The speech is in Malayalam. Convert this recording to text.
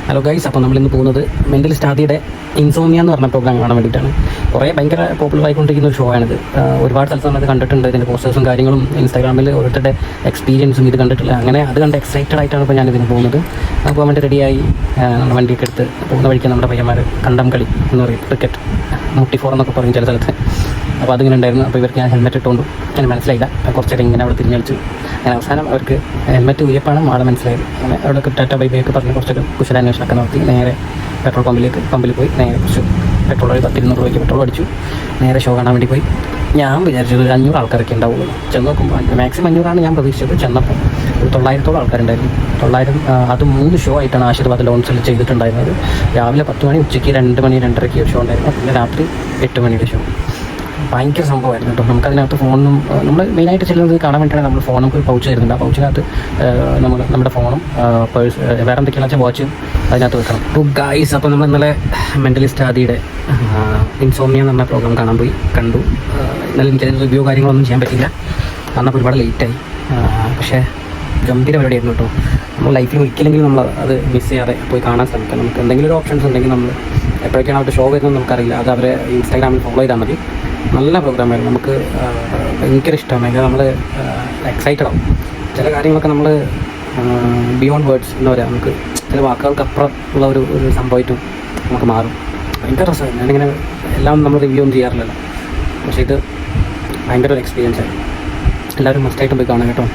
ഹലോ ഗൈസ്, അപ്പോൾ നമ്മളിന്ന് പോകുന്നത് മെൻ്റലിസ്റ്റ് ആദിയുടെ ഇൻസോമിയ എന്ന് പറഞ്ഞ പ്രോഗ്രാം കാണാൻ വേണ്ടിയിട്ടാണ്. കുറേ ഭയങ്കര പോപ്പുലർ ആയിക്കൊണ്ടിരിക്കുന്ന ഒരു ഷോ ആണിത്. ഒരുപാട് സ്ഥലത്ത് നമ്മളത് കണ്ടിട്ടുണ്ട്. ഇതിൻ്റെ പോസ്റ്റേഴ്സും കാര്യങ്ങളും ഇൻസ്റ്റാഗ്രാമിൽ ഓരോരുത്തരുടെ എക്സ്പീരിയൻസും ഇത് കണ്ടിട്ടില്ല. അങ്ങനെ അത് കണ്ട് എക്സൈറ്റഡ് ആയിട്ടാണ് ഇപ്പോൾ ഞാനിതിന് പോകുന്നത്. അപ്പോൾ വേണ്ടി റെഡിയായി നമ്മുടെ വണ്ടിയൊക്കെ എടുത്ത് പോകുന്ന വഴിക്ക് നമ്മുടെ പയ്യന്മാർ കണ്ടം കളി എന്ന് പറയും, ക്രിക്കറ്റ് 104 എന്നൊക്കെ പറയും ചില സ്ഥലത്ത്. അപ്പോൾ അതിങ്ങനെ ഉണ്ടായിരുന്നു. അപ്പോൾ ഇവർക്ക് ഞാൻ ഹെൽമെറ്റ് ഇട്ടുകൊണ്ട് ഞാൻ മനസ്സിലായില്ല. കുറച്ചേരം ഇങ്ങനെ അവിടെ തിരിഞ്ഞ് കളിച്ചു. അങ്ങനെ അവസാനം അവർക്ക് ഹെൽമെറ്റ് ഉയപ്പാണ് ആളെ മനസ്സിലായത്. അങ്ങനെ അവിടെ ടാറ്റ ബൈ ബൈ ഒക്കെ പറഞ്ഞ് കുറച്ചൊക്കെ കുശലാന്വേഷണമൊക്കെ നടത്തി നേരെ പെട്രോൾ പമ്പിൽ പോയി നേരെ കുറച്ച് പെട്രോൾ 10-200 രൂപയ്ക്ക് പെട്രോൾ അടിച്ചു. നേരെ ഷോ കാണാൻ വേണ്ടി പോയി. ഞാൻ വിചാരിച്ചത് 500 ആൾക്കാരൊക്കെ ഉണ്ടാവുള്ളൂ. ചെന്ന് നോക്കുമ്പോൾ മാക്സിമം 500 ഞാൻ പ്രതീക്ഷിച്ചത്. ചെന്നപ്പോൾ 900-ഓളം ആൾക്കാരുണ്ടായിരുന്നു. 900 അത് 3 ഷോ ആയിട്ടാണ് ആശീർവാദ് ലോൺസിൽ ചെയ്തിട്ടുണ്ടായിരുന്നത്. രാവിലെ 10 മണി, ഉച്ചയ്ക്ക് 2 മണി 2:30 ഒരു ഷോ ഉണ്ടായിരുന്നു. പിന്നെ രാത്രി 8 മണിയുടെ ഷോ. ഭയങ്കര സംഭവമായിരുന്നു കേട്ടോ. നമുക്കതിനകത്ത് ഫോണും നമ്മൾ മെയിനായിട്ട് ചെല്ലുന്നത് കാണാൻ വേണ്ടിയിട്ടാണ്. നമ്മൾ ഫോൺ നമുക്ക് ഒരു പൗച്ച് തരുന്നുണ്ട്. ആ പൗച്ചിനകത്ത് നമ്മുടെ ഫോണും പേഴ്സ് വേറെ എന്തൊക്കെയാണെന്ന് വെച്ചാൽ വാച്ചും അതിനകത്ത് വെക്കണം. അപ്പോൾ ഗൈസ്, അപ്പോൾ നമ്മൾ ഇന്നലെ മെൻ്റലിസ്റ്റ് ആദിയുടെ ഇൻസോമിയ എന്ന് പറഞ്ഞ പ്രോഗ്രാം കാണാൻ പോയി കണ്ടു. ഇന്നലെ എനിക്കതിന് റിവ്യൂ കാര്യങ്ങളൊന്നും ചെയ്യാൻ പറ്റില്ല. അന്നപ്പോൾ ഒരുപാട് ലേറ്റായി. പക്ഷേ ഗംഭീര പരിപാടിയായിരുന്നു കേട്ടോ. നമ്മൾ ലൈഫിൽ ഒരിക്കലെങ്കിലും നമ്മൾ അത് മിസ് ചെയ്യാതെ പോയി കാണാൻ ശ്രമിക്കാം. നമുക്ക് എന്തെങ്കിലും ഒരു ഓപ്ഷൻസ് ഉണ്ടെങ്കിൽ നമ്മൾ എപ്പോഴൊക്കെയാണ് അവരുടെ ഷോ വരുന്നത് നമുക്കറിയില്ല. അത് അവരെ ഇൻസ്റ്റാഗ്രാമിൽ ഫോളോ ചെയ്താൽ മതി. നല്ല പ്രോഗ്രാമായിരുന്നു. നമുക്ക് ഭയങ്കര ഇഷ്ടമാണ്. ഭയങ്കര നമ്മൾ എക്സൈറ്റഡ് ആവും. ചില കാര്യങ്ങളൊക്കെ നമ്മൾ ബിയോണ്ട് വേർഡ്സ് എന്താ പറയുക, നമുക്ക് ചില വാക്കുകൾക്കപ്പുറം ഉള്ള ഒരു സംഭവമായിട്ടും നമുക്ക് മാറും. ഭയങ്കര രസമായിരുന്നു. ഞാനിങ്ങനെ എല്ലാം നമ്മൾ റിവ്യൂ ഒന്നും ചെയ്യാറില്ലല്ലോ. പക്ഷേ ഇത് ഭയങ്കര ഒരു എക്സ്പീരിയൻസ് ആയിരുന്നു. എല്ലാവരും മസ്റ്റായിട്ടും പോയി കാണാം കേട്ടോ.